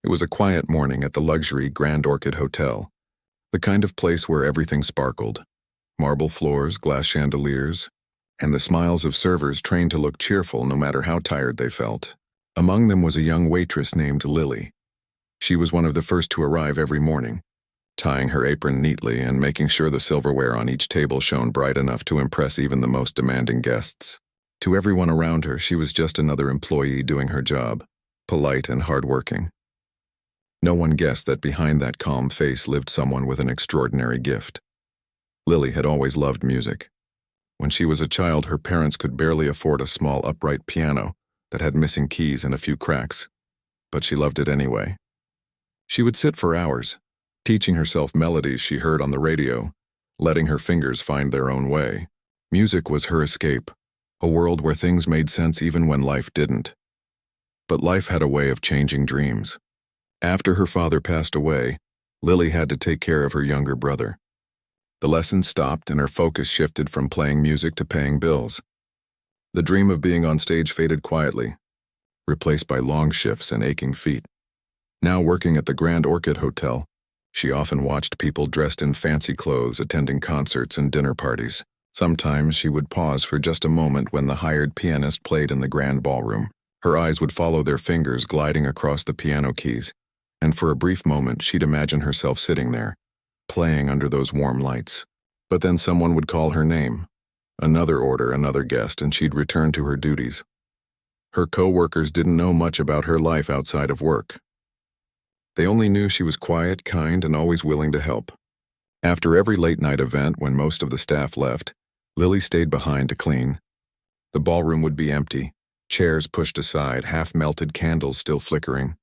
It was a quiet morning at the luxury Grand Orchid Hotel, the kind of place where everything sparkled. Marble floors, glass chandeliers, and the smiles of servers trained to look cheerful no matter how tired they felt. Among them was a young waitress named Lily. She was one of the first to arrive every morning, tying her apron neatly and making sure the silverware on each table shone bright enough to impress even the most demanding guests. To everyone around her, she was just another employee doing her job, polite and hardworking. No one guessed that behind that calm face lived someone with an extraordinary gift. Lily had always loved music. When she was a child, her parents could barely afford a small upright piano that had missing keys and a few cracks, but she loved it anyway. She would sit for hours, teaching herself melodies she heard on the radio, letting her fingers find their own way. Music was her escape, a world where things made sense even when life didn't. But life had a way of changing dreams. After her father passed away, Lily had to take care of her younger brother. The lessons stopped and her focus shifted from playing music to paying bills. The dream of being on stage faded quietly, replaced by long shifts and aching feet. Now working at the Grand Orchid Hotel, she often watched people dressed in fancy clothes attending concerts and dinner parties. Sometimes she would pause for just a moment when the hired pianist played in the grand ballroom. Her eyes would follow their fingers gliding across the piano keys, and for a brief moment she'd imagine herself sitting there, playing under those warm lights. But then someone would call her name. Another order, another guest, and she'd return to her duties. Her co-workers didn't know much about her life outside of work. They only knew she was quiet, kind, and always willing to help. After every late-night event, when most of the staff left, Lily stayed behind to clean. The ballroom would be empty, chairs pushed aside, half-melted candles still flickering.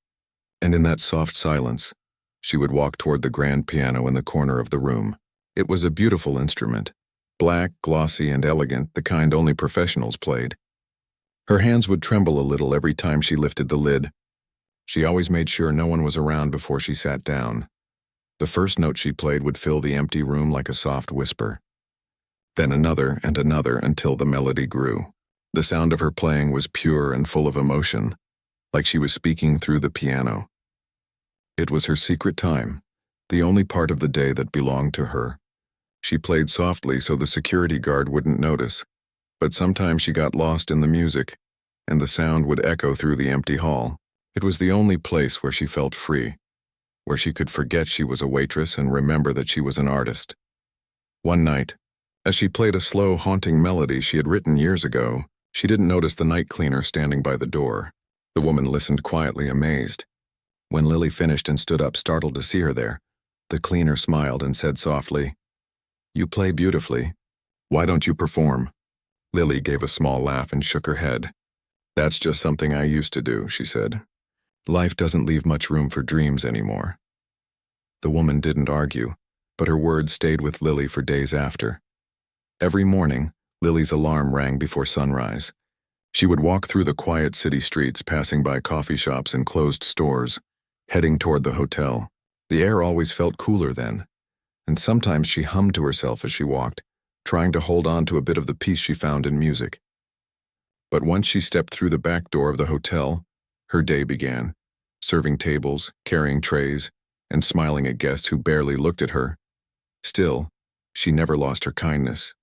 And in that soft silence, she would walk toward the grand piano in the corner of the room. It was a beautiful instrument, black, glossy, and elegant, the kind only professionals played. Her hands would tremble a little every time she lifted the lid. She always made sure no one was around before she sat down. The first note she played would fill the empty room like a soft whisper. Then another and another until the melody grew. The sound of her playing was pure and full of emotion, like she was speaking through the piano. It was her secret time, the only part of the day that belonged to her. She played softly so the security guard wouldn't notice, but sometimes she got lost in the music, and the sound would echo through the empty hall. It was the only place where she felt free, where she could forget she was a waitress and remember that she was an artist. One night, as she played a slow, haunting melody she had written years ago, she didn't notice the night cleaner standing by the door. The woman listened quietly, amazed. When Lily finished and stood up, startled to see her there, the cleaner smiled and said softly, "You play beautifully. Why don't you perform?" Lily gave a small laugh and shook her head. "That's just something I used to do," she said. "Life doesn't leave much room for dreams anymore." The woman didn't argue, but her words stayed with Lily for days after. Every morning, Lily's alarm rang before sunrise. She would walk through the quiet city streets, passing by coffee shops and closed stores, heading toward the hotel. The air always felt cooler then, and sometimes she hummed to herself as she walked, trying to hold on to a bit of the peace she found in music. But once she stepped through the back door of the hotel, her day began, serving tables, carrying trays, and smiling at guests who barely looked at her. Still, she never lost her kindness.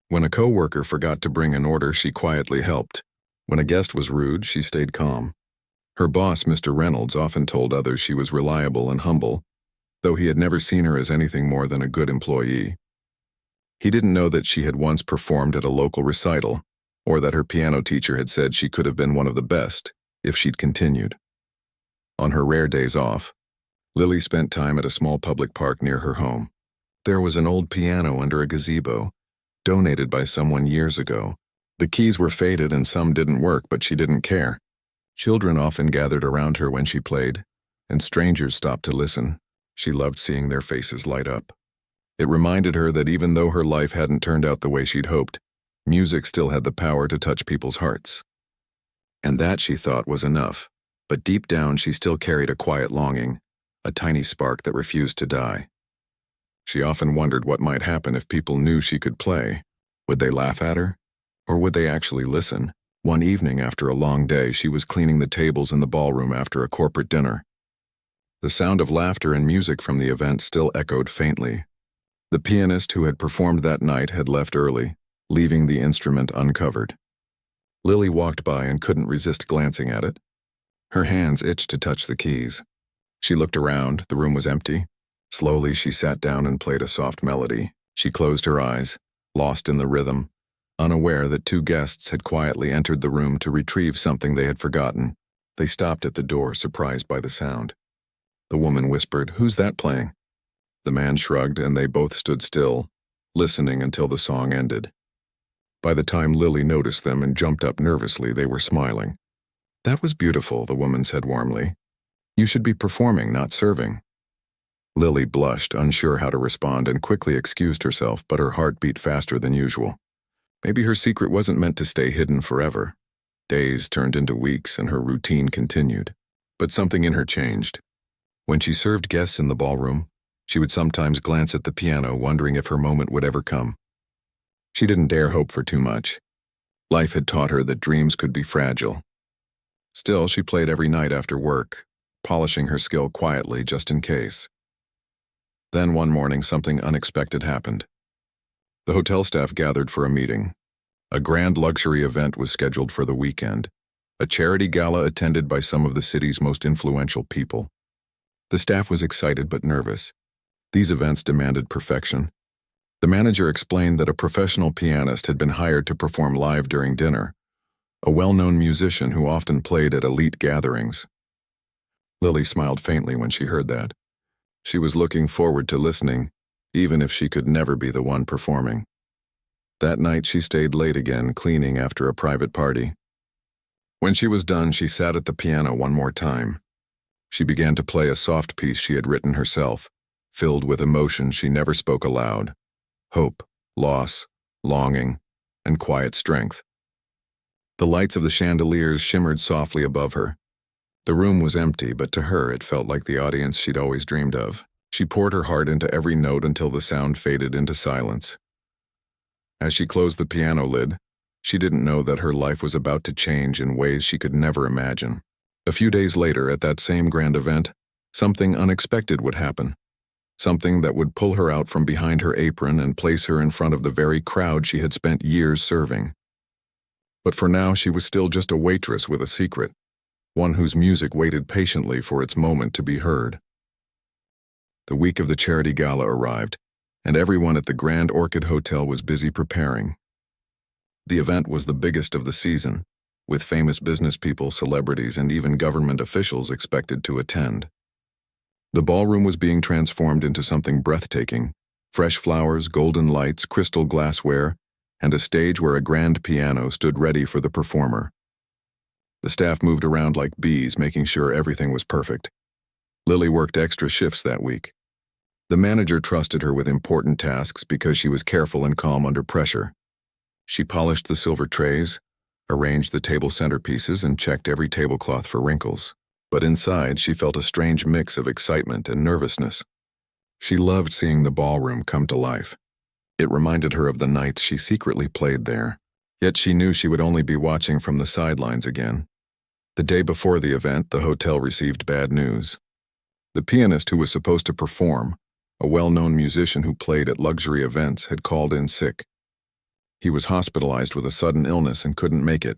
When a co-worker forgot to bring an order, she quietly helped. When a guest was rude, she stayed calm. Her boss, Mr. Reynolds, often told others she was reliable and humble, though he had never seen her as anything more than a good employee. He didn't know that she had once performed at a local recital, or that her piano teacher had said she could have been one of the best if she'd continued. On her rare days off, Lily spent time at a small public park near her home. There was an old piano under a gazebo, donated by someone years ago. The keys were faded and some didn't work, but she didn't care. Children often gathered around her when she played, and strangers stopped to listen. She loved seeing their faces light up. It reminded her that even though her life hadn't turned out the way she'd hoped, music still had the power to touch people's hearts. And that, she thought, was enough. But deep down she still carried a quiet longing, a tiny spark that refused to die. She often wondered what might happen if people knew she could play. Would they laugh at her? Or would they actually listen? One evening after a long day, she was cleaning the tables in the ballroom after a corporate dinner. The sound of laughter and music from the event still echoed faintly. The pianist who had performed that night had left early, leaving the instrument uncovered. Lily walked by and couldn't resist glancing at it. Her hands itched to touch the keys. She looked around, the room was empty. Slowly she sat down and played a soft melody. She closed her eyes, lost in the rhythm, unaware that two guests had quietly entered the room to retrieve something they had forgotten. They stopped at the door, surprised by the sound. The woman whispered, "Who's that playing?" The man shrugged, and they both stood still, listening until the song ended. By the time Lily noticed them and jumped up nervously, they were smiling. "That was beautiful," the woman said warmly. "You should be performing, not serving." Lily blushed, unsure how to respond, and quickly excused herself, but her heart beat faster than usual. Maybe her secret wasn't meant to stay hidden forever. Days turned into weeks, and her routine continued. But something in her changed. When she served guests in the ballroom, she would sometimes glance at the piano, wondering if her moment would ever come. She didn't dare hope for too much. Life had taught her that dreams could be fragile. Still, she played every night after work, polishing her skill quietly just in case. Then one morning, something unexpected happened. The hotel staff gathered for a meeting. A grand luxury event was scheduled for the weekend, a charity gala attended by some of the city's most influential people. The staff was excited but nervous. These events demanded perfection. The manager explained that a professional pianist had been hired to perform live during dinner, a well-known musician who often played at elite gatherings. Lily smiled faintly when she heard that. She was looking forward to listening, even if she could never be the one performing. That night she stayed late again, cleaning after a private party. When she was done, she sat at the piano one more time. She began to play a soft piece she had written herself, filled with emotions she never spoke aloud: hope, loss, longing, and quiet strength. The lights of the chandeliers shimmered softly above her. The room was empty, but to her it felt like the audience she'd always dreamed of. She poured her heart into every note until the sound faded into silence. As she closed the piano lid, she didn't know that her life was about to change in ways she could never imagine. A few days later, at that same grand event, something unexpected would happen. Something that would pull her out from behind her apron and place her in front of the very crowd she had spent years serving. But for now, she was still just a waitress with a secret, one whose music waited patiently for its moment to be heard. The week of the charity gala arrived, and everyone at the Grand Orchid Hotel was busy preparing. The event was the biggest of the season, with famous business people, celebrities, and even government officials expected to attend. The ballroom was being transformed into something breathtaking: fresh flowers, golden lights, crystal glassware, and a stage where a grand piano stood ready for the performer. The staff moved around like bees, making sure everything was perfect. Lily worked extra shifts that week. The manager trusted her with important tasks because she was careful and calm under pressure. She polished the silver trays, arranged the table centerpieces, and checked every tablecloth for wrinkles. But inside, she felt a strange mix of excitement and nervousness. She loved seeing the ballroom come to life. It reminded her of the nights she secretly played there. Yet she knew she would only be watching from the sidelines again. The day before the event, the hotel received bad news. The pianist who was supposed to perform, a well-known musician who played at luxury events, had called in sick. He was hospitalized with a sudden illness and couldn't make it.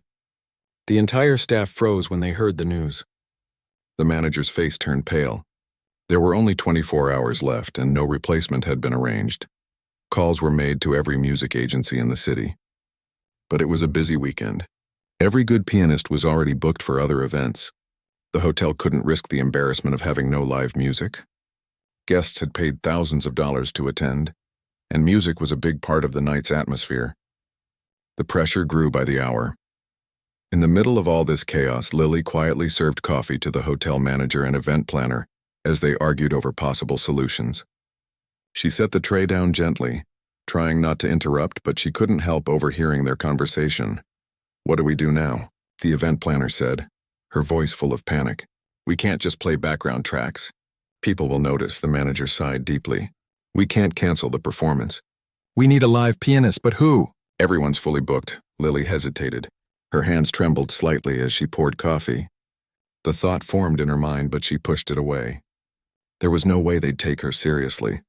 The entire staff froze when they heard the news. The manager's face turned pale. There were only 24 hours left, and no replacement had been arranged. Calls were made to every music agency in the city. But it was a busy weekend. Every good pianist was already booked for other events. The hotel couldn't risk the embarrassment of having no live music. Guests had paid thousands of dollars to attend, and music was a big part of the night's atmosphere. The pressure grew by the hour. In the middle of all this chaos, Lily quietly served coffee to the hotel manager and event planner as they argued over possible solutions. She set the tray down gently, trying not to interrupt, but she couldn't help overhearing their conversation. "What do we do now?" the event planner said, her voice full of panic. "We can't just play background tracks. People will notice," the manager sighed deeply. "We can't cancel the performance." "We need a live pianist, but who?" "Everyone's fully booked." Lily hesitated. Her hands trembled slightly as she poured coffee. The thought formed in her mind, but she pushed it away. There was no way they'd take her seriously.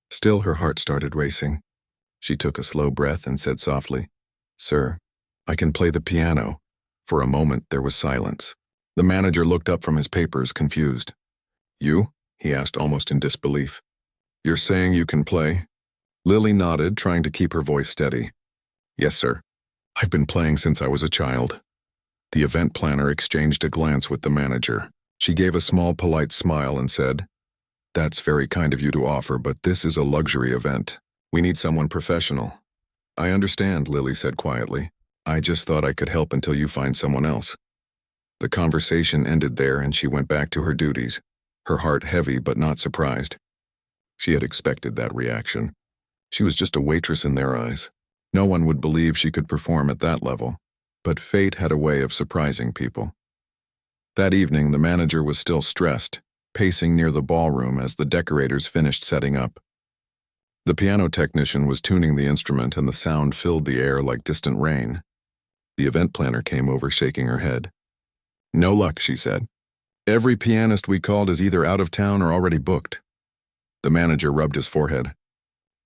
Still, her heart started racing. She took a slow breath and said softly, "Sir, I can play the piano." For a moment, there was silence. The manager looked up from his papers, confused. "You?" he asked, almost in disbelief. "You're saying you can play?" Lily nodded, trying to keep her voice steady. "Yes, sir. I've been playing since I was a child." The event planner exchanged a glance with the manager. She gave a small, polite smile and said, "That's very kind of you to offer, but this is a luxury event. We need someone professional." "I understand," Lily said quietly. "I just thought I could help until you find someone else." The conversation ended there and she went back to her duties, her heart heavy but not surprised. She had expected that reaction. She was just a waitress in their eyes. No one would believe she could perform at that level. But fate had a way of surprising people. That evening, the manager was still stressed, pacing near the ballroom as the decorators finished setting up. The piano technician was tuning the instrument and the sound filled the air like distant rain. The event planner came over, shaking her head. "No luck," she said. "Every pianist we called is either out of town or already booked." The manager rubbed his forehead.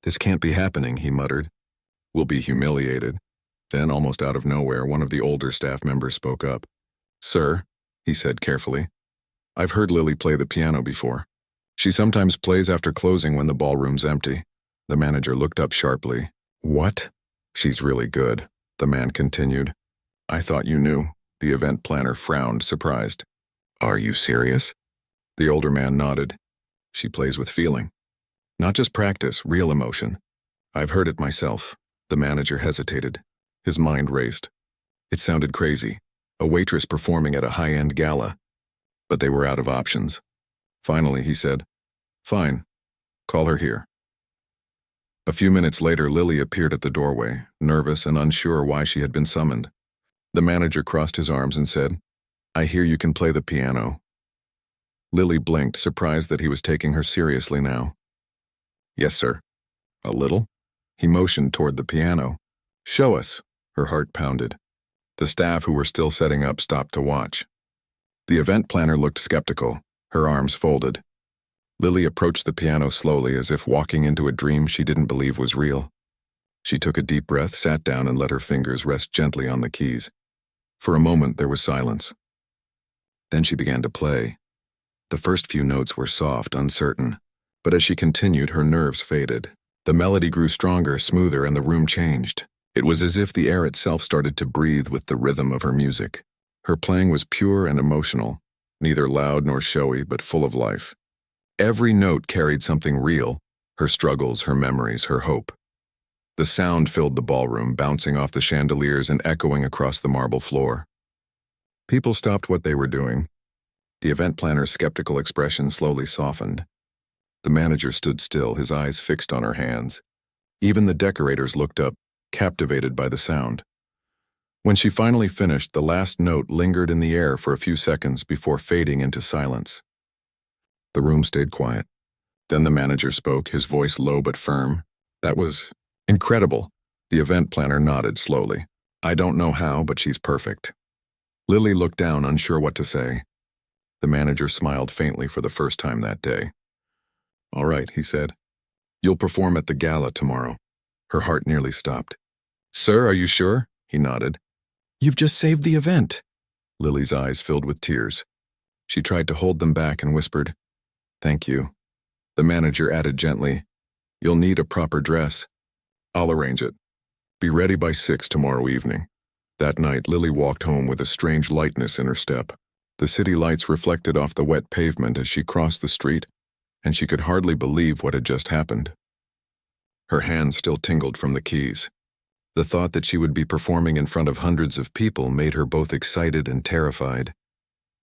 "This can't be happening," he muttered. "We'll be humiliated." Then, almost out of nowhere, one of the older staff members spoke up. "Sir," he said carefully, "I've heard Lily play the piano before. She sometimes plays after closing when the ballroom's empty." The manager looked up sharply. "What?" "She's really good," the man continued. "I thought you knew." The event planner frowned, surprised. "Are you serious?" The older man nodded. "She plays with feeling. Not just practice, real emotion. I've heard it myself." The manager hesitated. His mind raced. It sounded crazy, a waitress performing at a high-end gala. But they were out of options. Finally, he said, "Fine, call her here." A few minutes later, Lily appeared at the doorway, nervous and unsure why she had been summoned. The manager crossed his arms and said, "I hear you can play the piano." Lily blinked, surprised that he was taking her seriously now. "Yes, sir." "A little?" He motioned toward the piano. "Show us." Her heart pounded. The staff who were still setting up stopped to watch. The event planner looked skeptical, her arms folded. Lily approached the piano slowly, as if walking into a dream she didn't believe was real. She took a deep breath, sat down, and let her fingers rest gently on the keys. For a moment, there was silence. Then she began to play. The first few notes were soft, uncertain, but as she continued, her nerves faded. The melody grew stronger, smoother, and the room changed. It was as if the air itself started to breathe with the rhythm of her music. Her playing was pure and emotional, neither loud nor showy, but full of life. Every note carried something real, her struggles, her memories, her hope. The sound filled the ballroom, bouncing off the chandeliers and echoing across the marble floor. People stopped what they were doing. The event planner's skeptical expression slowly softened. The manager stood still, his eyes fixed on her hands. Even the decorators looked up, captivated by the sound. When she finally finished, the last note lingered in the air for a few seconds before fading into silence. The room stayed quiet. Then the manager spoke, his voice low but firm. "That was incredible." The event planner nodded slowly. "I don't know how, but she's perfect." Lily looked down, unsure what to say. The manager smiled faintly for the first time that day. "All right," he said. "You'll perform at the gala tomorrow." Her heart nearly stopped. "Sir, are you sure?" He nodded. "You've just saved the event." Lily's eyes filled with tears. She tried to hold them back and whispered, "Thank you." The manager added gently, "You'll need a proper dress. I'll arrange it. Be ready by 6 tomorrow evening." That night, Lily walked home with a strange lightness in her step. The city lights reflected off the wet pavement as she crossed the street, and she could hardly believe what had just happened. Her hands still tingled from the keys. The thought that she would be performing in front of hundreds of people made her both excited and terrified.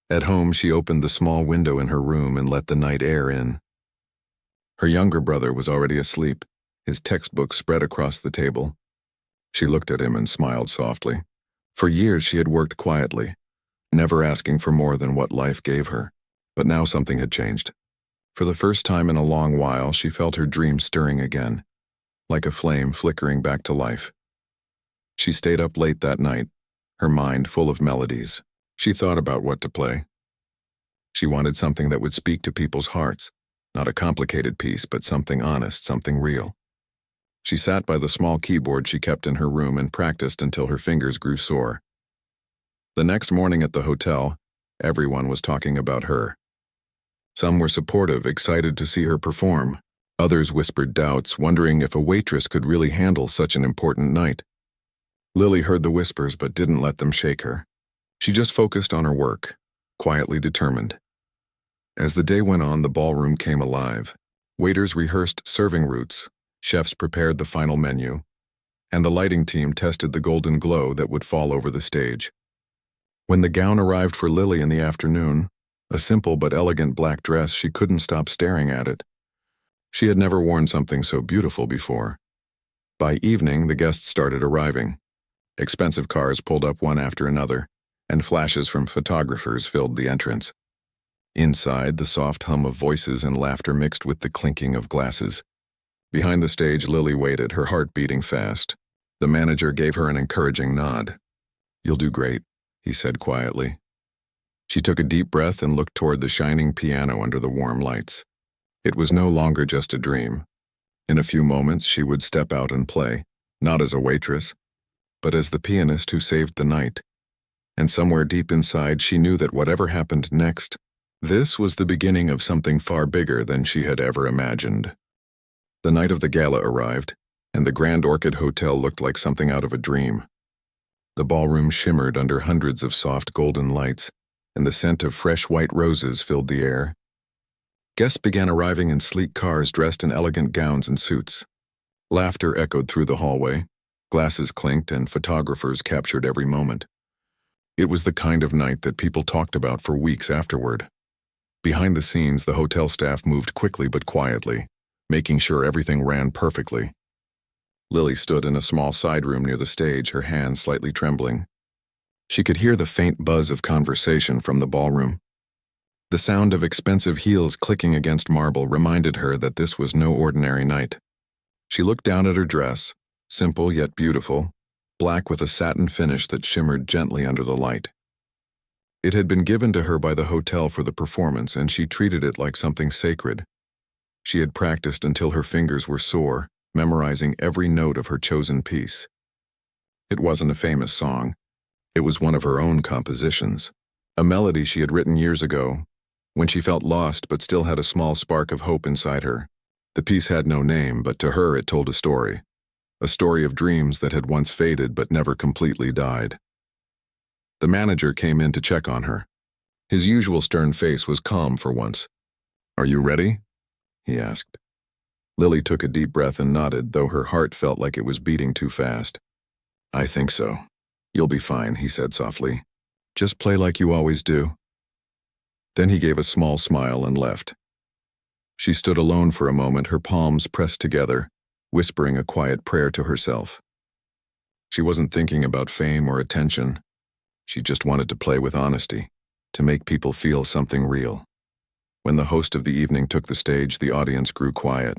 At home, she opened the small window in her room and let the night air in. Her younger brother was already asleep, his textbook spread across the table. She looked at him and smiled softly. For years she had worked quietly, never asking for more than what life gave her. But now something had changed. For the first time in a long while, she felt her dream stirring again, like a flame flickering back to life. She stayed up late that night, her mind full of melodies. She thought about what to play. She wanted something that would speak to people's hearts, Not a complicated piece, but something honest, something real. She sat by the small keyboard she kept in her room and practiced until her fingers grew sore. The next morning at the hotel, everyone was talking about her. Some were supportive, excited to see her perform. Others whispered doubts, wondering if a waitress could really handle such an important night. Lily heard the whispers but didn't let them shake her. She just focused on her work, quietly determined. As the day went on, the ballroom came alive. Waiters rehearsed serving routes, chefs prepared the final menu, and the lighting team tested the golden glow that would fall over the stage. When the gown arrived for Lily in the afternoon, a simple but elegant black dress, she couldn't stop staring at it. She had never worn something so beautiful before. By evening, the guests started arriving. Expensive cars pulled up one after another, and flashes from photographers filled the entrance. Inside, the soft hum of voices and laughter mixed with the clinking of glasses. Behind the stage, Lily waited, her heart beating fast. The manager gave her an encouraging nod. "You'll do great," he said quietly. She took a deep breath and looked toward the shining piano under the warm lights. It was no longer just a dream. In a few moments, she would step out and play, not as a waitress, but as the pianist who saved the night. And somewhere deep inside, she knew that whatever happened next, this was the beginning of something far bigger than she had ever imagined. The night of the gala arrived, and the Grand Orchid Hotel looked like something out of a dream. The ballroom shimmered under hundreds of soft golden lights, and the scent of fresh white roses filled the air. Guests began arriving in sleek cars dressed in elegant gowns and suits. Laughter echoed through the hallway, glasses clinked, and photographers captured every moment. It was the kind of night that people talked about for weeks afterward. Behind the scenes, the hotel staff moved quickly but quietly, making sure everything ran perfectly. Lily stood in a small side room near the stage, her hands slightly trembling. She could hear the faint buzz of conversation from the ballroom. The sound of expensive heels clicking against marble reminded her that this was no ordinary night. She looked down at her dress, simple yet beautiful, black with a satin finish that shimmered gently under the light. It had been given to her by the hotel for the performance, and she treated it like something sacred. She had practiced until her fingers were sore, memorizing every note of her chosen piece. It wasn't a famous song. It was one of her own compositions, a melody she had written years ago, when she felt lost but still had a small spark of hope inside her. The piece had no name, but to her it told a story of dreams that had once faded but never completely died. The manager came in to check on her. His usual stern face was calm for once. "Are you ready?" he asked. Lily took a deep breath and nodded, though her heart felt like it was beating too fast. "I think so. You'll be fine," he said softly. "Just play like you always do." Then he gave a small smile and left. She stood alone for a moment, her palms pressed together, whispering a quiet prayer to herself. She wasn't thinking about fame or attention. She just wanted to play with honesty, to make people feel something real. When the host of the evening took the stage, the audience grew quiet.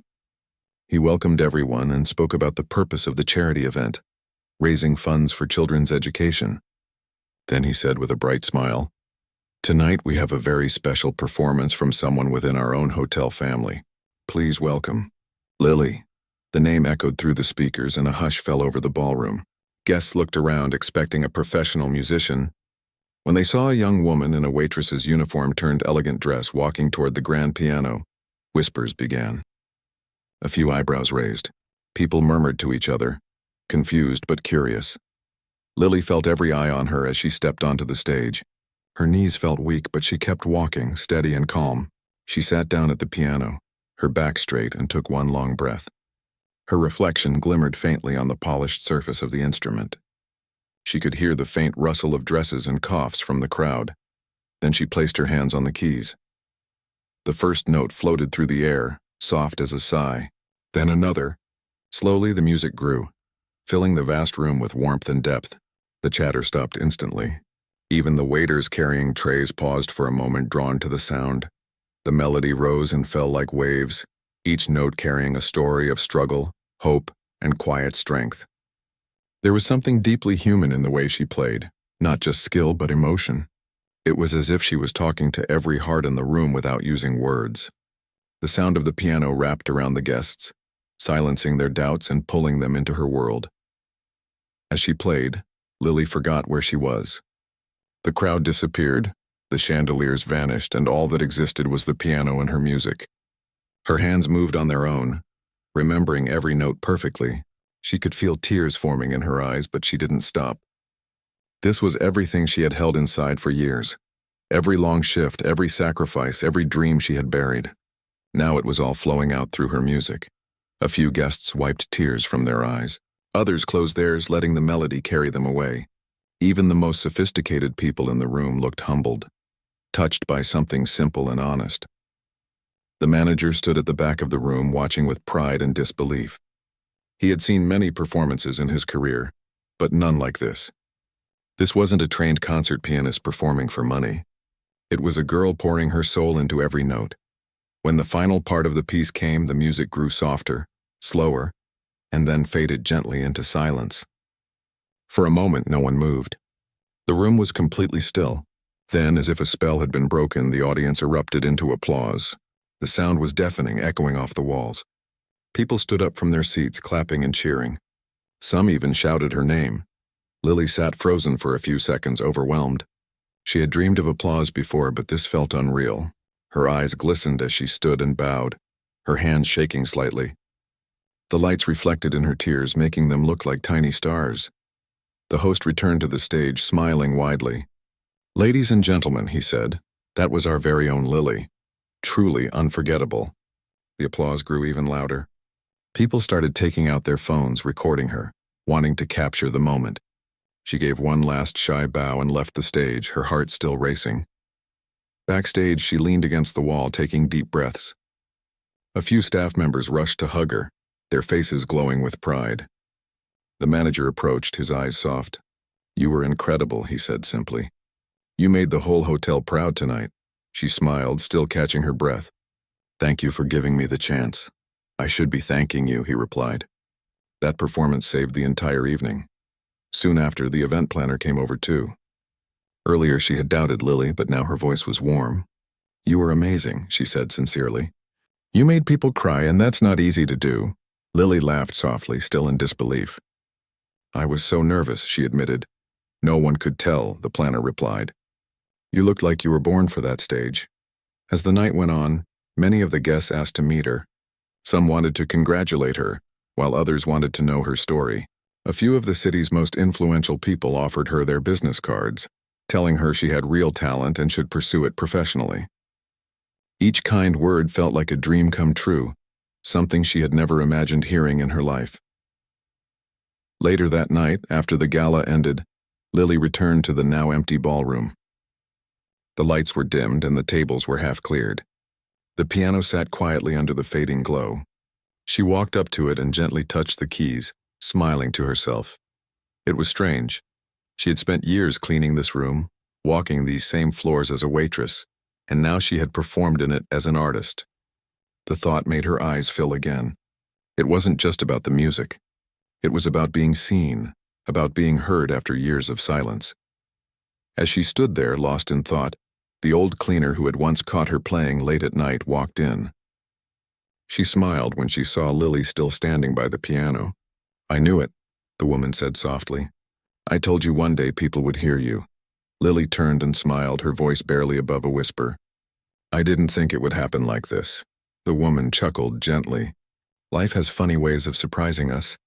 He welcomed everyone and spoke about the purpose of the charity event, raising funds for children's education. Then he said with a bright smile, "Tonight we have a very special performance from someone within our own hotel family. Please welcome Lily." The name echoed through the speakers and a hush fell over the ballroom. Guests looked around, expecting a professional musician. When they saw a young woman in a waitress's uniform turned elegant dress walking toward the grand piano, whispers began. A few eyebrows raised. People murmured to each other, confused but curious. Lily felt every eye on her as she stepped onto the stage. Her knees felt weak, but she kept walking, steady and calm. She sat down at the piano, her back straight, and took one long breath. Her reflection glimmered faintly on the polished surface of the instrument. She could hear the faint rustle of dresses and coughs from the crowd. Then she placed her hands on the keys. The first note floated through the air, soft as a sigh. Then another. Slowly the music grew, filling the vast room with warmth and depth. The chatter stopped instantly. Even the waiters carrying trays paused for a moment, drawn to the sound. The melody rose and fell like waves, each note carrying a story of struggle, hope, and quiet strength. There was something deeply human in the way she played, not just skill but emotion. It was as if she was talking to every heart in the room without using words. The sound of the piano wrapped around the guests, silencing their doubts and pulling them into her world. As she played, Lily forgot where she was. The crowd disappeared, the chandeliers vanished, and all that existed was the piano and her music. Her hands moved on their own, remembering every note perfectly. She could feel tears forming in her eyes, but she didn't stop. This was everything she had held inside for years. Every long shift, every sacrifice, every dream she had buried. Now it was all flowing out through her music. A few guests wiped tears from their eyes. Others closed theirs, letting the melody carry them away. Even the most sophisticated people in the room looked humbled, touched by something simple and honest. The manager stood at the back of the room, watching with pride and disbelief. He had seen many performances in his career, but none like this. This wasn't a trained concert pianist performing for money. It was a girl pouring her soul into every note. When the final part of the piece came, the music grew softer, slower, and then faded gently into silence. For a moment, no one moved. The room was completely still. Then, as if a spell had been broken, the audience erupted into applause. The sound was deafening, echoing off the walls. People stood up from their seats, clapping and cheering. Some even shouted her name. Lily sat frozen for a few seconds, overwhelmed. She had dreamed of applause before, but this felt unreal. Her eyes glistened as she stood and bowed, her hands shaking slightly. The lights reflected in her tears, making them look like tiny stars. The host returned to the stage, smiling widely. "Ladies and gentlemen," he said, "that was our very own Lily. Truly unforgettable." The applause grew even louder. People started taking out their phones, recording her, wanting to capture the moment. She gave one last shy bow and left the stage, her heart still racing. Backstage, she leaned against the wall, taking deep breaths. A few staff members rushed to hug her, their faces glowing with pride. The manager approached, his eyes soft. "You were incredible," he said simply. "You made the whole hotel proud tonight." She smiled, still catching her breath. "Thank you for giving me the chance." "I should be thanking you," he replied. That performance saved the entire evening. Soon after, the event planner came over too. Earlier she had doubted Lily, but now her voice was warm. "You were amazing," she said sincerely. "You made people cry, and that's not easy to do." Lily laughed softly, still in disbelief. "I was so nervous," she admitted. "No one could tell," the planner replied. "You looked like you were born for that stage." As the night went on, many of the guests asked to meet her. Some wanted to congratulate her, while others wanted to know her story. A few of the city's most influential people offered her their business cards, telling her she had real talent and should pursue it professionally. Each kind word felt like a dream come true, something she had never imagined hearing in her life. Later that night, after the gala ended, Lily returned to the now empty ballroom. The lights were dimmed and the tables were half cleared. The piano sat quietly under the fading glow. She walked up to it and gently touched the keys, smiling to herself. It was strange. She had spent years cleaning this room, walking these same floors as a waitress, and now she had performed in it as an artist. The thought made her eyes fill again. It wasn't just about the music. It was about being seen, about being heard after years of silence. As she stood there, lost in thought, the old cleaner who had once caught her playing late at night walked in. She smiled when she saw Lily still standing by the piano. "I knew it," the woman said softly. "I told you one day people would hear you." Lily turned and smiled, her voice barely above a whisper. "I didn't think it would happen like this." The woman chuckled gently. "Life has funny ways of surprising us."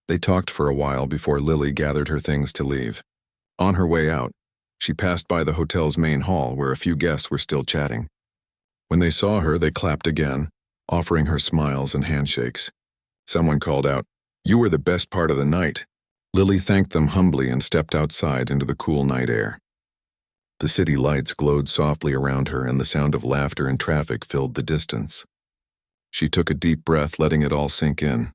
They talked for a while before Lily gathered her things to leave. On her way out, she passed by the hotel's main hall where a few guests were still chatting. When they saw her, they clapped again, offering her smiles and handshakes. Someone called out, "You were the best part of the night." Lily thanked them humbly and stepped outside into the cool night air. The city lights glowed softly around her, and the sound of laughter and traffic filled the distance. She took a deep breath, letting it all sink in.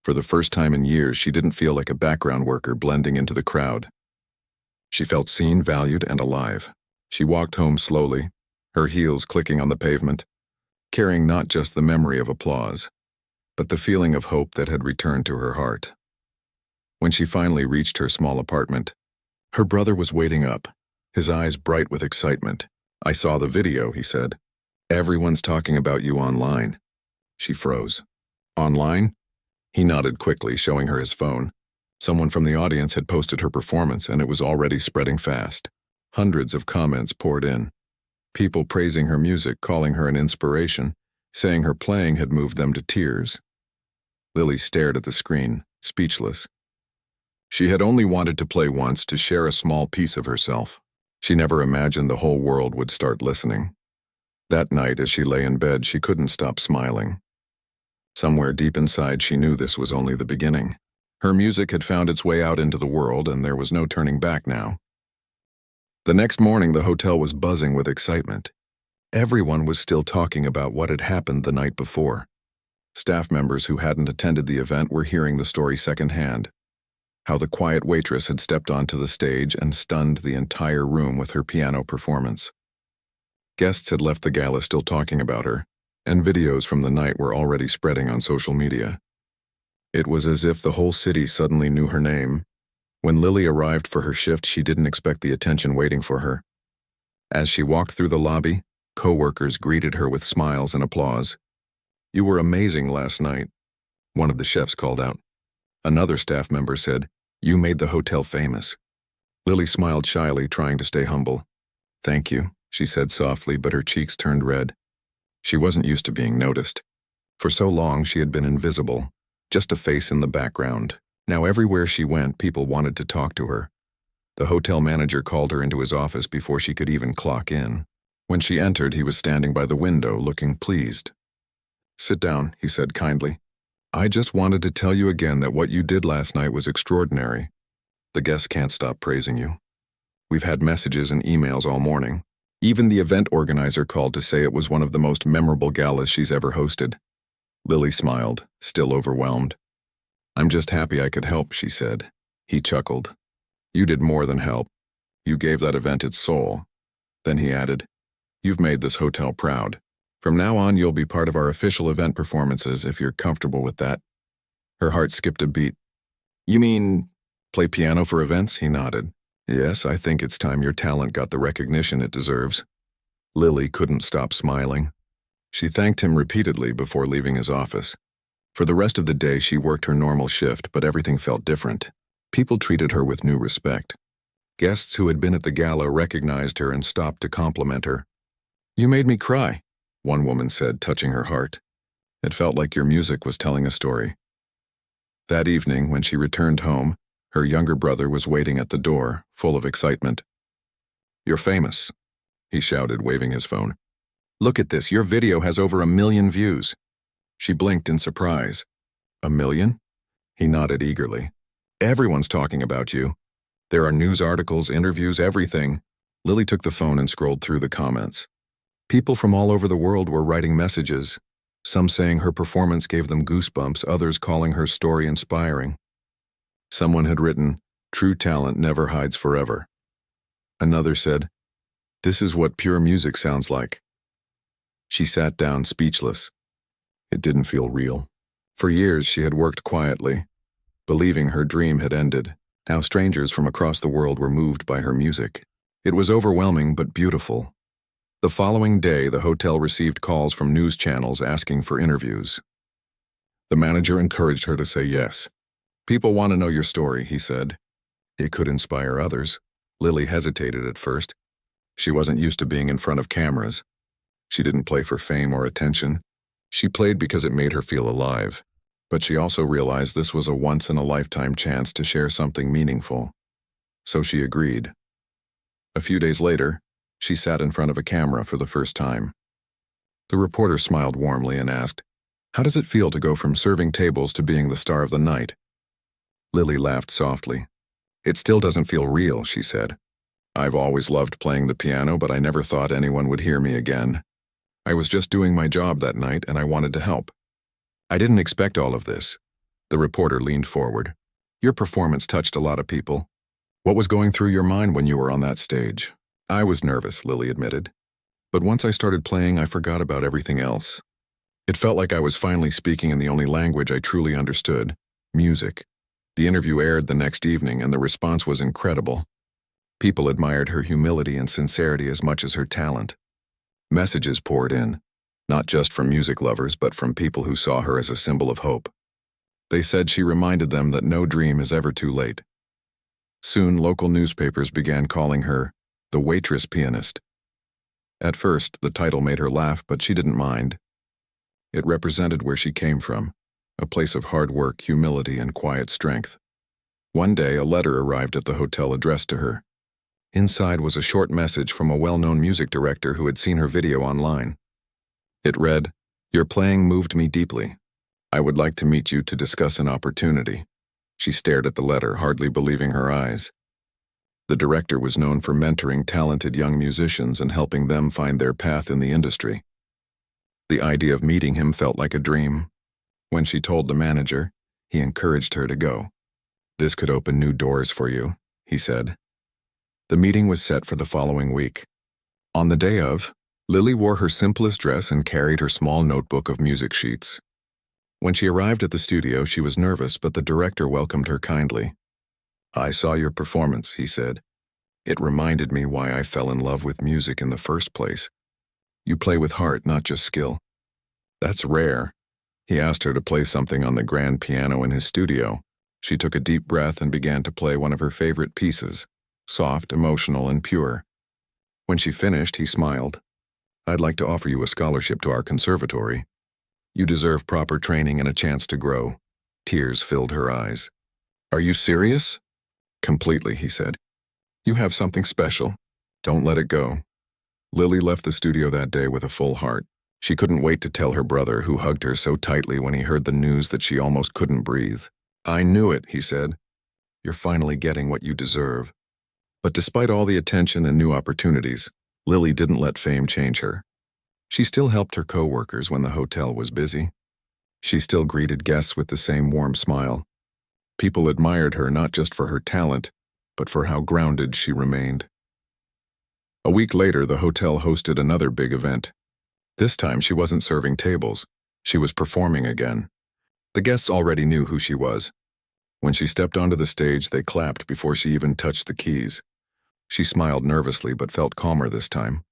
For the first time in years, she didn't feel like a background worker blending into the crowd. She felt seen, valued, and alive. She walked home slowly, her heels clicking on the pavement, carrying not just the memory of applause, but the feeling of hope that had returned to her heart. When she finally reached her small apartment, her brother was waiting up, his eyes bright with excitement. "I saw the video," he said. Everyone's talking about you online. She froze. Online? He nodded quickly, showing her his phone. Someone from the audience had posted her performance, and it was already spreading fast. Hundreds of comments poured in. People praising her music, calling her an inspiration, saying her playing had moved them to tears. Lily stared at the screen, speechless. She had only wanted to play once, to share a small piece of herself. She never imagined the whole world would start listening. That night, as she lay in bed, she couldn't stop smiling. Somewhere deep inside, she knew this was only the beginning. Her music had found its way out into the world, and there was no turning back now. The next morning, the hotel was buzzing with excitement. Everyone was still talking about what had happened the night before. Staff members who hadn't attended the event were hearing the story secondhand. How the quiet waitress had stepped onto the stage and stunned the entire room with her piano performance. Guests had left the gala still talking about her, and videos from the night were already spreading on social media. It was as if the whole city suddenly knew her name. When Lily arrived for her shift, she didn't expect the attention waiting for her. As she walked through the lobby, co-workers greeted her with smiles and applause. "You were amazing last night," one of the chefs called out. Another staff member said, "You made the hotel famous." Lily smiled shyly, trying to stay humble. "Thank you," she said softly, but her cheeks turned red. She wasn't used to being noticed. For so long, she had been invisible, just a face in the background. Now everywhere she went, people wanted to talk to her. The hotel manager called her into his office before she could even clock in. When she entered, he was standing by the window, looking pleased. "Sit down," he said kindly. "I just wanted to tell you again that what you did last night was extraordinary. The guests can't stop praising you. We've had messages and emails all morning. Even the event organizer called to say it was one of the most memorable galas she's ever hosted." Lily smiled, still overwhelmed. "I'm just happy I could help," she said. He chuckled. "You did more than help. You gave that event its soul." Then he added, "You've made this hotel proud. From now on, you'll be part of our official event performances if you're comfortable with that." Her heart skipped a beat. "You mean play piano for events?" He nodded. "Yes, I think it's time your talent got the recognition it deserves." Lily couldn't stop smiling. She thanked him repeatedly before leaving his office. For the rest of the day, she worked her normal shift, but everything felt different. People treated her with new respect. Guests who had been at the gala recognized her and stopped to compliment her. "You made me cry," one woman said, touching her heart. "It felt like your music was telling a story." That evening, when she returned home, her younger brother was waiting at the door, full of excitement. "You're famous," he shouted, waving his phone. "Look at this, your video has over 1 million views." She blinked in surprise. "1 million?" He nodded eagerly. "Everyone's talking about you. There are news articles, interviews, everything." Lily took the phone and scrolled through the comments. People from all over the world were writing messages, some saying her performance gave them goosebumps, others calling her story inspiring. Someone had written, "True talent never hides forever." Another said, "This is what pure music sounds like." She sat down, speechless. It didn't feel real. For years, she had worked quietly, believing her dream had ended. Now strangers from across the world were moved by her music. It was overwhelming but beautiful. The following day, the hotel received calls from news channels asking for interviews. The manager encouraged her to say yes. "People want to know your story," he said. It could inspire others. Lily hesitated at first. She wasn't used to being in front of cameras. She didn't play for fame or attention. She played because it made her feel alive. But she also realized this was a once-in-a-lifetime chance to share something meaningful. So she agreed. A few days later, she sat in front of a camera for the first time. The reporter smiled warmly and asked, "How does it feel to go from serving tables to being the star of the night?" Lily laughed softly. "It still doesn't feel real," she said. "I've always loved playing the piano, but I never thought anyone would hear me again. I was just doing my job that night, and I wanted to help. I didn't expect all of this." The reporter leaned forward. "Your performance touched a lot of people. What was going through your mind when you were on that stage?" "I was nervous," Lily admitted. "But once I started playing, I forgot about everything else. It felt like I was finally speaking in the only language I truly understood, music." The interview aired the next evening, and the response was incredible. People admired her humility and sincerity as much as her talent. Messages poured in, not just from music lovers but from people who saw her as a symbol of hope. They said she reminded them that no dream is ever too late. Soon, local newspapers began calling her the Waitress pianist. At first, the title made her laugh, but she didn't mind. It represented where she came from, a place of hard work, humility, and quiet strength. One day, a letter arrived at the hotel addressed to her. Inside was a short message from a well-known music director who had seen her video online. It read, "Your playing moved me deeply. I would like to meet you to discuss an opportunity." She stared at the letter, hardly believing her eyes. The director was known for mentoring talented young musicians and helping them find their path in the industry. The idea of meeting him felt like a dream. When she told the manager, he encouraged her to go. "This could open new doors for you," he said. The meeting was set for the following week. On the day of, Lily wore her simplest dress and carried her small notebook of music sheets. When she arrived at the studio, she was nervous, but the director welcomed her kindly. "I saw your performance," he said. "It reminded me why I fell in love with music in the first place. You play with heart, not just skill." "That's rare." He asked her to play something on the grand piano in his studio. She took a deep breath and began to play one of her favorite pieces, soft, emotional, and pure. When she finished, he smiled. "I'd like to offer you a scholarship to our conservatory. You deserve proper training and a chance to grow." Tears filled her eyes. "Are you serious?" "Completely," he said. "You have something special. Don't let it go." Lily left the studio that day with a full heart. She couldn't wait to tell her brother, who hugged her so tightly when he heard the news that she almost couldn't breathe. "I knew it," he said. "You're finally getting what you deserve." But despite all the attention and new opportunities, Lily didn't let fame change her. She still helped her co-workers when the hotel was busy. She still greeted guests with the same warm smile. People admired her not just for her talent, but for how grounded she remained. A week later, the hotel hosted another big event. This time, she wasn't serving tables. She was performing again. The guests already knew who she was. When she stepped onto the stage, they clapped before she even touched the keys. She smiled nervously but felt calmer this time.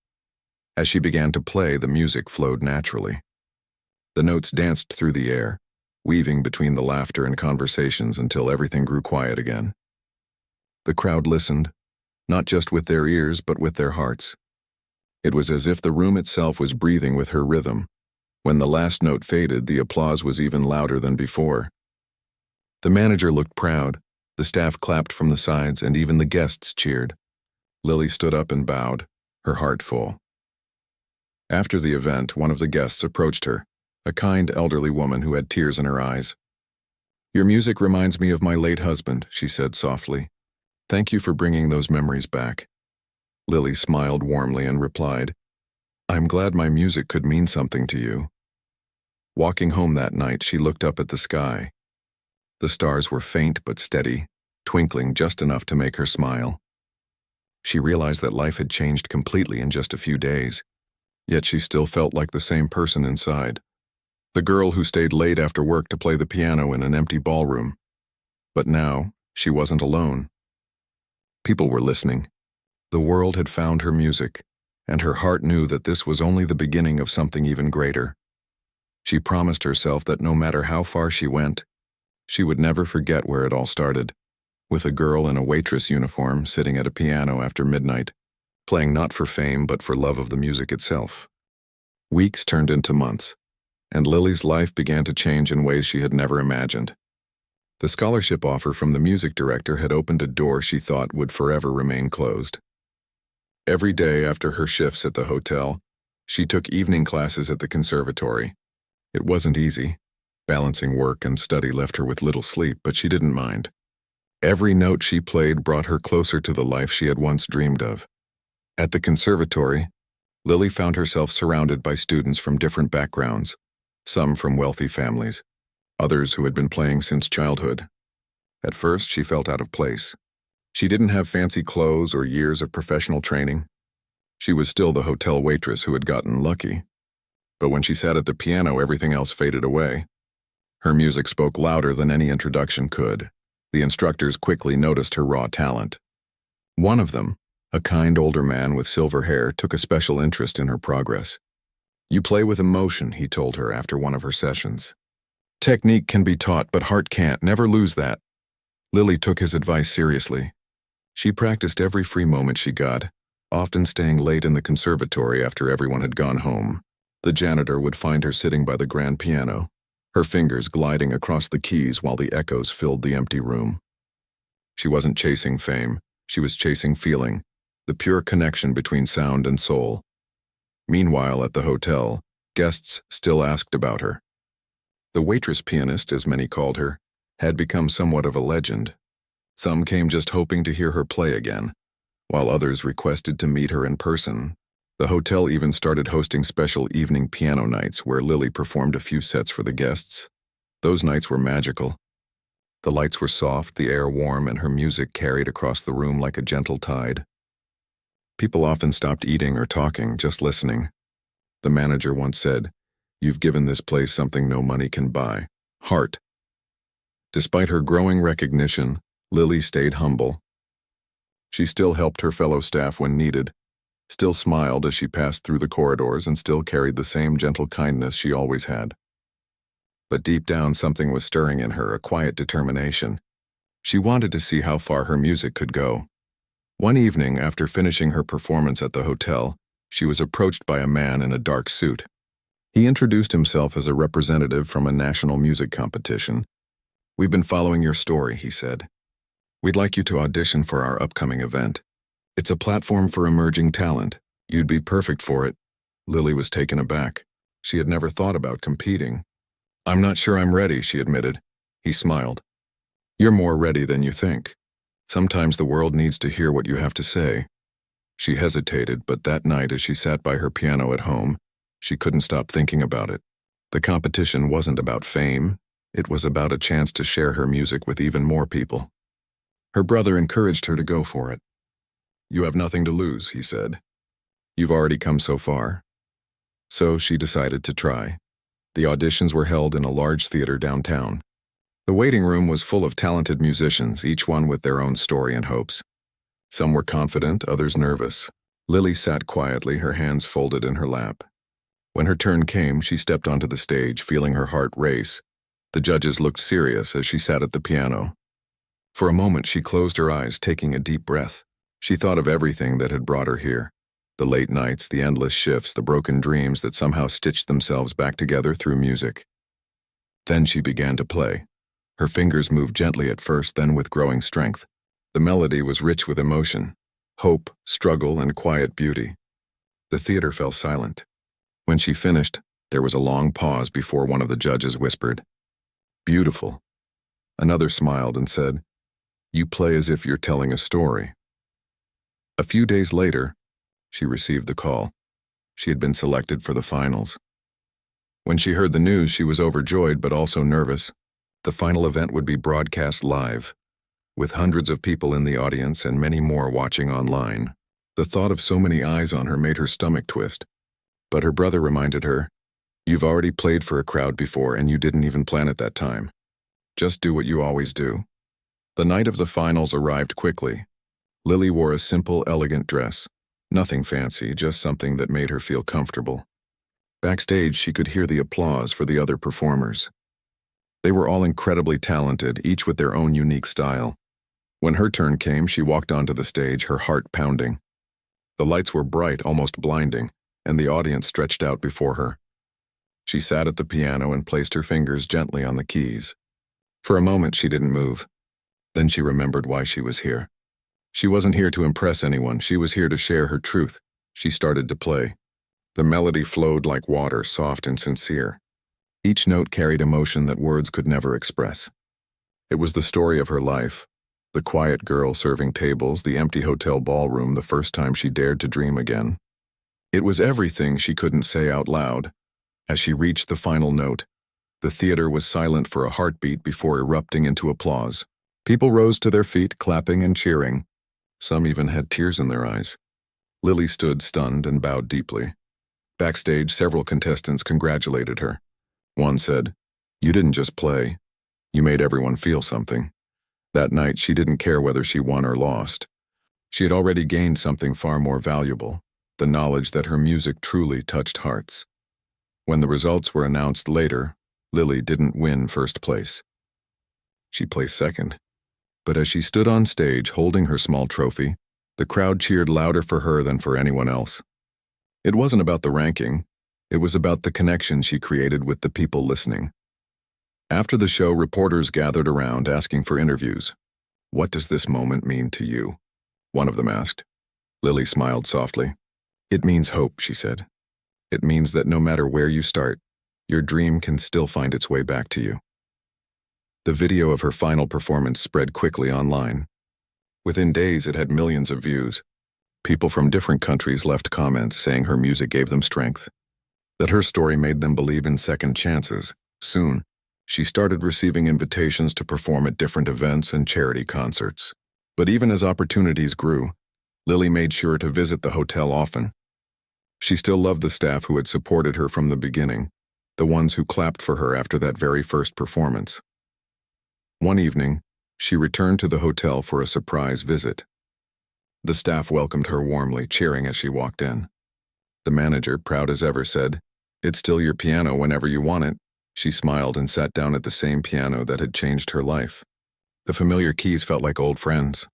As she began to play, the music flowed naturally. The notes danced through the air, weaving between the laughter and conversations until everything grew quiet again. The crowd listened, not just with their ears but with their hearts. It was as if the room itself was breathing with her rhythm. When the last note faded, the applause was even louder than before. The manager looked proud, the staff clapped from the sides, and even the guests cheered. Lily stood up and bowed, her heart full. After the event, one of the guests approached her, a kind elderly woman who had tears in her eyes. "Your music reminds me of my late husband," she said softly. "Thank you for bringing those memories back." Lily smiled warmly and replied, "I'm glad my music could mean something to you." Walking home that night, she looked up at the sky. The stars were faint but steady, twinkling just enough to make her smile. She realized that life had changed completely in just a few days, yet she still felt like the same person inside. The girl who stayed late after work to play the piano in an empty ballroom. But now, she wasn't alone. People were listening. The world had found her music, and her heart knew that this was only the beginning of something even greater. She promised herself that no matter how far she went, she would never forget where it all started, with a girl in a waitress uniform sitting at a piano after midnight, playing not for fame but for love of the music itself. Weeks turned into months, and Lily's life began to change in ways she had never imagined. The scholarship offer from the music director had opened a door she thought would forever remain closed. Every day after her shifts at the hotel, she took evening classes at the conservatory. It wasn't easy. Balancing work and study left her with little sleep, but she didn't mind. Every note she played brought her closer to the life she had once dreamed of. At the conservatory, Lily found herself surrounded by students from different backgrounds, some from wealthy families, others who had been playing since childhood. At first, she felt out of place. She didn't have fancy clothes or years of professional training. She was still the hotel waitress who had gotten lucky. But when she sat at the piano, everything else faded away. Her music spoke louder than any introduction could. The instructors quickly noticed her raw talent. One of them, A kind older man with silver hair took a special interest in her progress. "You play with emotion," he told her after one of her sessions. "Technique can be taught, but heart can't. Never lose that." Lily took his advice seriously. She practiced every free moment she got, often staying late in the conservatory after everyone had gone home. The janitor would find her sitting by the grand piano, her fingers gliding across the keys while the echoes filled the empty room. She wasn't chasing fame, she was chasing feeling, the pure connection between sound and soul. Meanwhile, at the hotel, guests still asked about her. The waitress pianist, as many called her, had become somewhat of a legend. Some came just hoping to hear her play again, while others requested to meet her in person. The hotel even started hosting special evening piano nights where Lily performed a few sets for the guests. Those nights were magical. The lights were soft, the air warm, and her music carried across the room like a gentle tide. People often stopped eating or talking, just listening. The manager once said, "You've given this place something no money can buy: heart." Despite her growing recognition, Lily stayed humble. She still helped her fellow staff when needed, still smiled as she passed through the corridors, and still carried the same gentle kindness she always had. But deep down, something was stirring in her, a quiet determination. She wanted to see how far her music could go. One evening, after finishing her performance at the hotel, she was approached by a man in a dark suit. He introduced himself as a representative from a national music competition. "We've been following your story," he said. "We'd like you to audition for our upcoming event. It's a platform for emerging talent. You'd be perfect for it." Lily was taken aback. She had never thought about competing. "I'm not sure I'm ready," she admitted. He smiled. "You're more ready than you think. Sometimes the world needs to hear what you have to say." She hesitated, but that night as she sat by her piano at home, she couldn't stop thinking about it. The competition wasn't about fame. It was about a chance to share her music with even more people. Her brother encouraged her to go for it. "You have nothing to lose," he said. "You've already come so far." So she decided to try. The auditions were held in a large theater downtown. The waiting room was full of talented musicians, each one with their own story and hopes. Some were confident, others nervous. Lily sat quietly, her hands folded in her lap. When her turn came, she stepped onto the stage, feeling her heart race. The judges looked serious as she sat at the piano. For a moment, she closed her eyes, taking a deep breath. She thought of everything that had brought her here. The late nights, the endless shifts, the broken dreams that somehow stitched themselves back together through music. Then she began to play. Her fingers moved gently at first, then with growing strength. The melody was rich with emotion, hope, struggle, and quiet beauty. The theater fell silent. When she finished, there was a long pause before one of the judges whispered, "Beautiful." Another smiled and said, "You play as if you're telling a story." A few days later, she received the call. She had been selected for the finals. When she heard the news, she was overjoyed but also nervous. The final event would be broadcast live, with hundreds of people in the audience and many more watching online. The thought of so many eyes on her made her stomach twist. But her brother reminded her, "You've already played for a crowd before and you didn't even plan it that time. Just do what you always do." The night of the finals arrived quickly. Lily wore a simple, elegant dress. Nothing fancy, just something that made her feel comfortable. Backstage, she could hear the applause for the other performers. They were all incredibly talented, each with their own unique style. When her turn came, she walked onto the stage, her heart pounding. The lights were bright, almost blinding, and the audience stretched out before her. She sat at the piano and placed her fingers gently on the keys. For a moment, she didn't move. Then she remembered why she was here. She wasn't here to impress anyone, she was here to share her truth. She started to play. The melody flowed like water, soft and sincere. Each note carried emotion that words could never express. It was the story of her life. The quiet girl serving tables, the empty hotel ballroom, the first time she dared to dream again. It was everything she couldn't say out loud. As she reached the final note, the theater was silent for a heartbeat before erupting into applause. People rose to their feet, clapping and cheering. Some even had tears in their eyes. Lily stood stunned and bowed deeply. Backstage, several contestants congratulated her. One said, "You didn't just play. You made everyone feel something." That night, she didn't care whether she won or lost. She had already gained something far more valuable, the knowledge that her music truly touched hearts. When the results were announced later, Lily didn't win first place. She placed second. But as she stood on stage holding her small trophy, the crowd cheered louder for her than for anyone else. It wasn't about the ranking, it was about the connection she created with the people listening. After the show, reporters gathered around asking for interviews. "What does this moment mean to you?" one of them asked. Lily smiled softly. "It means hope," she said. "It means that no matter where you start, your dream can still find its way back to you." The video of her final performance spread quickly online. Within days, it had millions of views. People from different countries left comments saying her music gave them strength, that her story made them believe in second chances. Soon, she started receiving invitations to perform at different events and charity concerts. But even as opportunities grew, Lily made sure to visit the hotel often. She still loved the staff who had supported her from the beginning, the ones who clapped for her after that very first performance. One evening, she returned to the hotel for a surprise visit. The staff welcomed her warmly, cheering as she walked in. The manager, proud as ever, said, "It's still your piano whenever you want it." She smiled and sat down at the same piano that had changed her life. The familiar keys felt like old friends.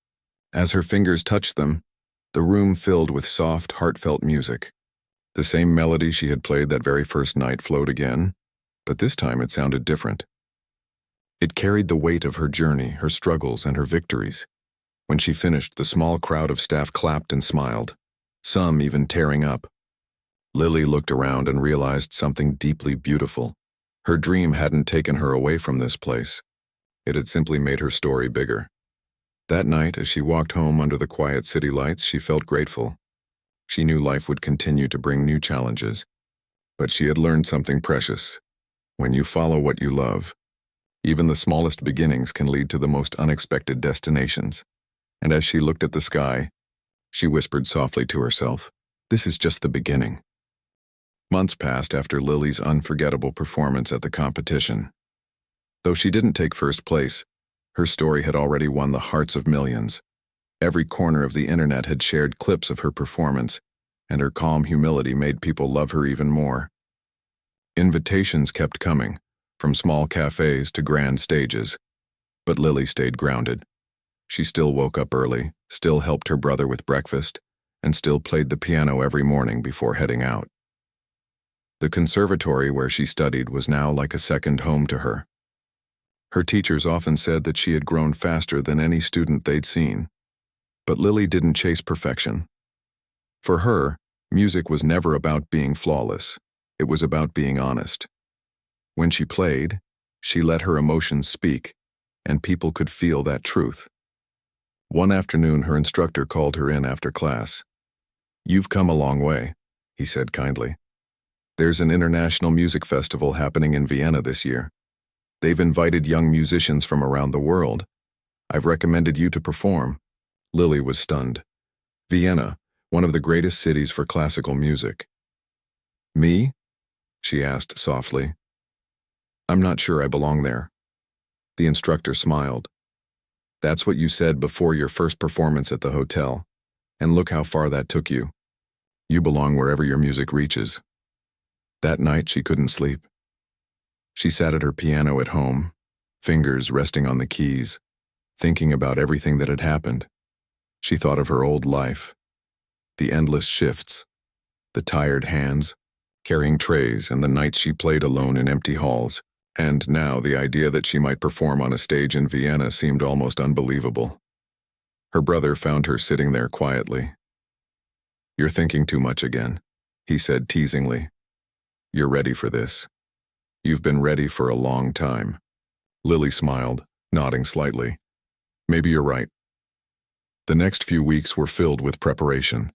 As her fingers touched them, the room filled with soft, heartfelt music. The same melody she had played that very first night flowed again, but this time it sounded different. It carried the weight of her journey, her struggles, and her victories. When she finished, the small crowd of staff clapped and smiled, some even tearing up. Lily looked around and realized something deeply beautiful. Her dream hadn't taken her away from this place. It had simply made her story bigger. That night, as she walked home under the quiet city lights, she felt grateful. She knew life would continue to bring new challenges, but she had learned something precious. When you follow what you love, even the smallest beginnings can lead to the most unexpected destinations. And as she looked at the sky, she whispered softly to herself, "This is just the beginning." Months passed after Lily's unforgettable performance at the competition. Though she didn't take first place, her story had already won the hearts of millions. Every corner of the internet had shared clips of her performance, and her calm humility made people love her even more. Invitations kept coming, from small cafes to grand stages, but Lily stayed grounded. She still woke up early, still helped her brother with breakfast, and still played the piano every morning before heading out. The conservatory where she studied was now like a second home to her. Her teachers often said that she had grown faster than any student they'd seen. But Lily didn't chase perfection. For her, music was never about being flawless. It was about being honest. When she played, she let her emotions speak, and people could feel that truth. One afternoon, her instructor called her in after class. "You've come a long way," he said kindly. "There's an international music festival happening in Vienna this year. They've invited young musicians from around the world. I've recommended you to perform." Lily was stunned. Vienna, one of the greatest cities for classical music. "Me?" she asked softly. "I'm not sure I belong there." The instructor smiled. "That's what you said before your first performance at the hotel, and look how far that took you. You belong wherever your music reaches." That night she couldn't sleep. She sat at her piano at home, fingers resting on the keys, thinking about everything that had happened. She thought of her old life, the endless shifts, the tired hands, carrying trays, and the nights she played alone in empty halls. And now the idea that she might perform on a stage in Vienna seemed almost unbelievable. Her brother found her sitting there quietly. "You're thinking too much again," he said teasingly. "You're ready for this. You've been ready for a long time." Lily smiled, nodding slightly. "Maybe you're right." The next few weeks were filled with preparation.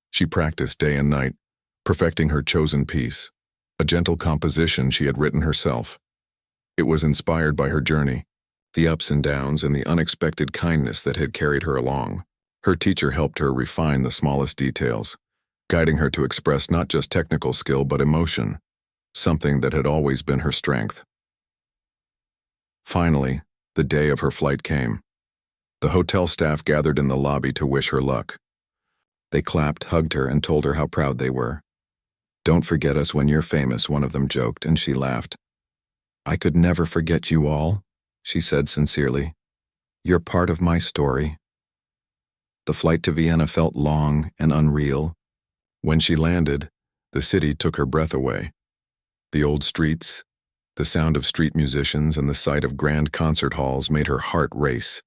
She practiced day and night, perfecting her chosen piece, a gentle composition she had written herself. It was inspired by her journey, the ups and downs and the unexpected kindness that had carried her along. Her teacher helped her refine the smallest details, guiding her to express not just technical skill but emotion, something that had always been her strength. Finally, the day of her flight came. The hotel staff gathered in the lobby to wish her luck. They clapped, hugged her, and told her how proud they were. "Don't forget us when you're famous," one of them joked, and she laughed. "I could never forget you all," she said sincerely. "You're part of my story." The flight to Vienna felt long and unreal. When she landed, the city took her breath away. The old streets, the sound of street musicians, and the sight of grand concert halls made her heart race.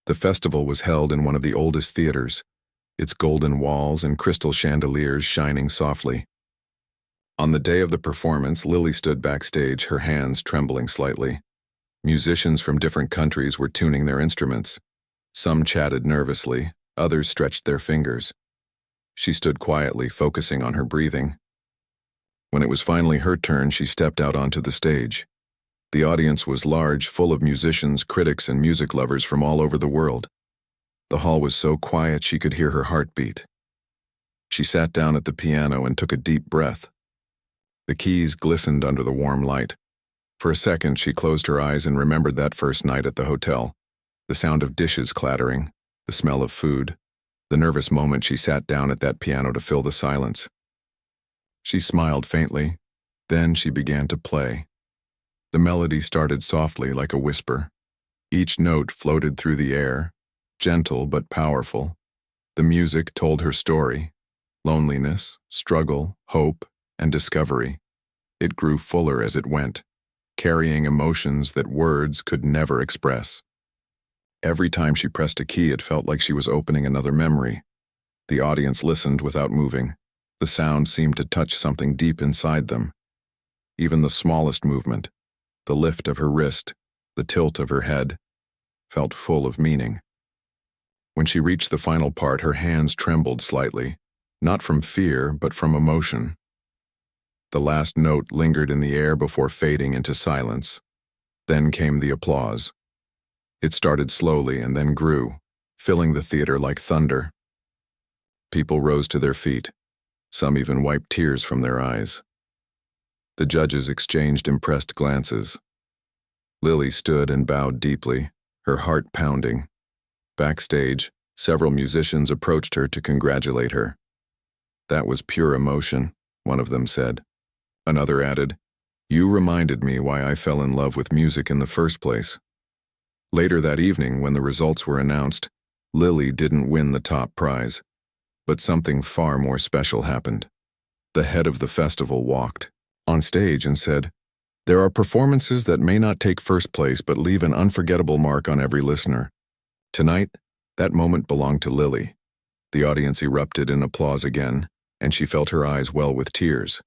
The festival was held in one of the oldest theaters, its golden walls and crystal chandeliers shining softly. On the day of the performance, Lily stood backstage, her hands trembling slightly. Musicians from different countries were tuning their instruments. Some chatted nervously, others stretched their fingers. She stood quietly, focusing on her breathing. When it was finally her turn, she stepped out onto the stage. The audience was large, full of musicians, critics, and music lovers from all over the world. The hall was so quiet she could hear her heart beat. She sat down at the piano and took a deep breath. The keys glistened under the warm light. For a second, she closed her eyes and remembered that first night at the hotel. The sound of dishes clattering, the smell of food, the nervous moment she sat down at that piano to fill the silence. She smiled faintly. Then she began to play. The melody started softly like a whisper. Each note floated through the air, gentle but powerful. The music told her story: loneliness, struggle, hope, and discovery. It grew fuller as it went, carrying emotions that words could never express. Every time she pressed a key, it felt like she was opening another memory. The audience listened without moving. The sound seemed to touch something deep inside them. Even the smallest movement, the lift of her wrist, the tilt of her head, felt full of meaning. When she reached the final part, her hands trembled slightly, not from fear, but from emotion. The last note lingered in the air before fading into silence. Then came the applause. It started slowly and then grew, filling the theater like thunder. People rose to their feet. Some even wiped tears from their eyes. The judges exchanged impressed glances. Lily stood and bowed deeply, her heart pounding. Backstage, several musicians approached her to congratulate her. "That was pure emotion," one of them said. Another added, "You reminded me why I fell in love with music in the first place." Later that evening, when the results were announced, Lily didn't win the top prize. But something far more special happened. The head of the festival walked on stage and said, "There are performances that may not take first place but leave an unforgettable mark on every listener. Tonight, that moment belonged to Lily." The audience erupted in applause again, and she felt her eyes well with tears.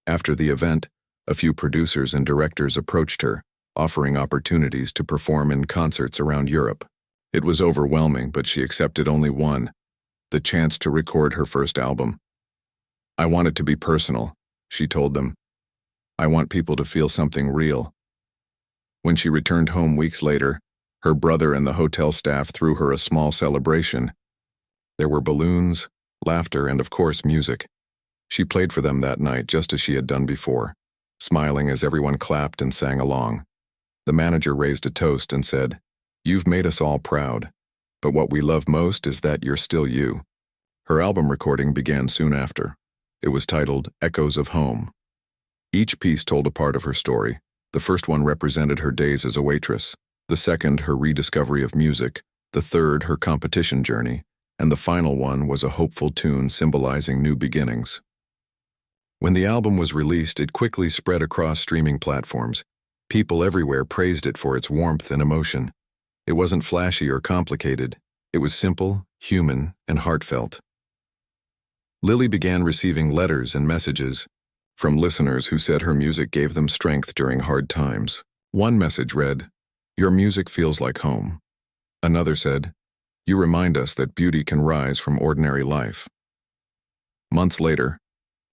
After the event, a few producers and directors approached her, offering opportunities to perform in concerts around Europe. It was overwhelming, but she accepted only one: the chance to record her first album. "I want it to be personal," she told them. "I want people to feel something real." When she returned home weeks later, her brother and the hotel staff threw her a small celebration. There were balloons, laughter, and of course music. She played for them that night just as she had done before, smiling as everyone clapped and sang along. The manager raised a toast and said, "You've made us all proud, but what we love most is that you're still you." Her album recording began soon after. It was titled Echoes of Home. Each piece told a part of her story. The first one represented her days as a waitress, the second her rediscovery of music, the third her competition journey, and the final one was a hopeful tune symbolizing new beginnings. When the album was released, it quickly spread across streaming platforms. People everywhere praised it for its warmth and emotion. It wasn't flashy or complicated. It was simple, human, and heartfelt. Lily began receiving letters and messages from listeners who said her music gave them strength during hard times. One message read, "Your music feels like home." Another said, "You remind us that beauty can rise from ordinary life." Months later,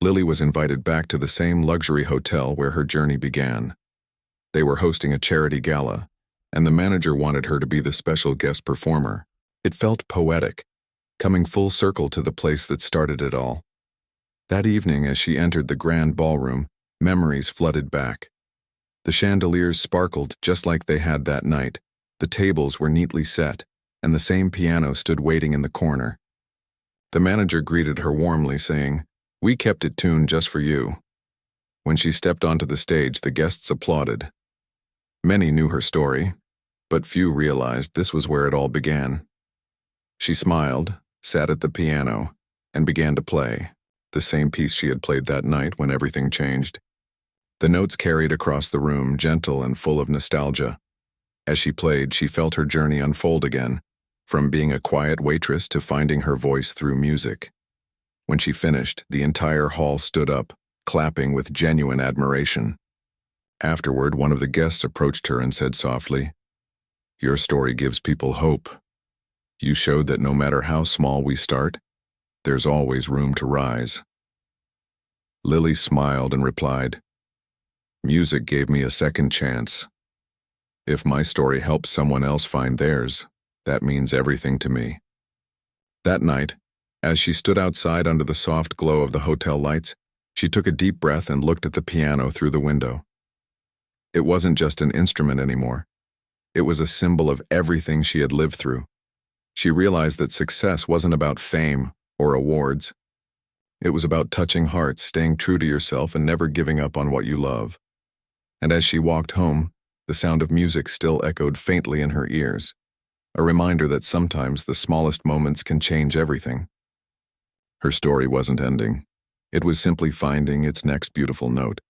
Lily was invited back to the same luxury hotel where her journey began. They were hosting a charity gala, and the manager wanted her to be the special guest performer. It felt poetic, coming full circle to the place that started it all. That evening, as she entered the grand ballroom, memories flooded back. The chandeliers sparkled just like they had that night. The tables were neatly set, and the same piano stood waiting in the corner. The manager greeted her warmly, saying, "We kept it tuned just for you." When she stepped onto the stage, the guests applauded. Many knew her story, but few realized this was where it all began. She smiled, sat at the piano, and began to play, the same piece she had played that night when everything changed. The notes carried across the room, gentle and full of nostalgia. As she played, she felt her journey unfold again, from being a quiet waitress to finding her voice through music. When she finished, the entire hall stood up, clapping with genuine admiration. Afterward, one of the guests approached her and said softly, "Your story gives people hope. You showed that no matter how small we start, there's always room to rise." Lily smiled and replied, "Music gave me a second chance. If my story helps someone else find theirs, that means everything to me." That night, as she stood outside under the soft glow of the hotel lights, she took a deep breath and looked at the piano through the window. It wasn't just an instrument anymore. It was a symbol of everything she had lived through. She realized that success wasn't about fame or awards. It was about touching hearts, staying true to yourself, and never giving up on what you love. And as she walked home, the sound of music still echoed faintly in her ears, a reminder that sometimes the smallest moments can change everything. Her story wasn't ending. It was simply finding its next beautiful note.